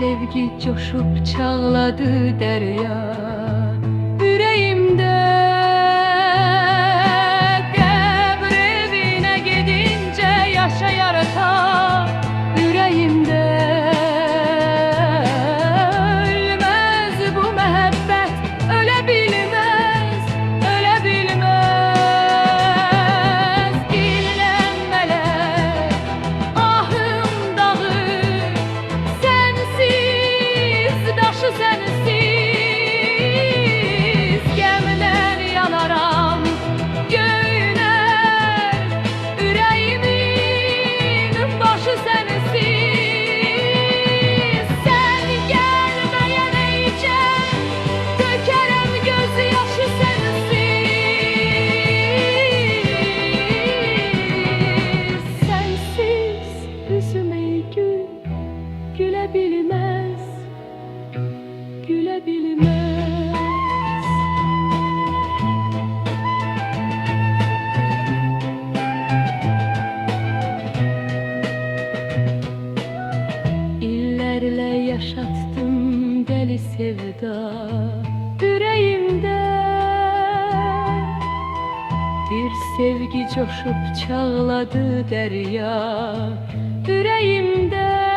sevgi coşup çağladı derya yüreğimde. Qəbr evinə gedincə yaşayar ta yüreğimde. Ölmez bu məhəbbət, ölə bilməz, ölə bilməz. Dinlənmələr, ahım dağır, sensiz, daşı sensiz. Gəmlər yanaram, göynər, ürəyimin başı sensiz. Sen gəlməyənəcən, tökərəm göz yaşı sensiz. Sensiz üzüm ey gül, gülə bilməz, gülə bilməz. İllərlə yaşatdım deli sevda yüreğimde. Bir sevgi coşup çağladı derya yüreğimde.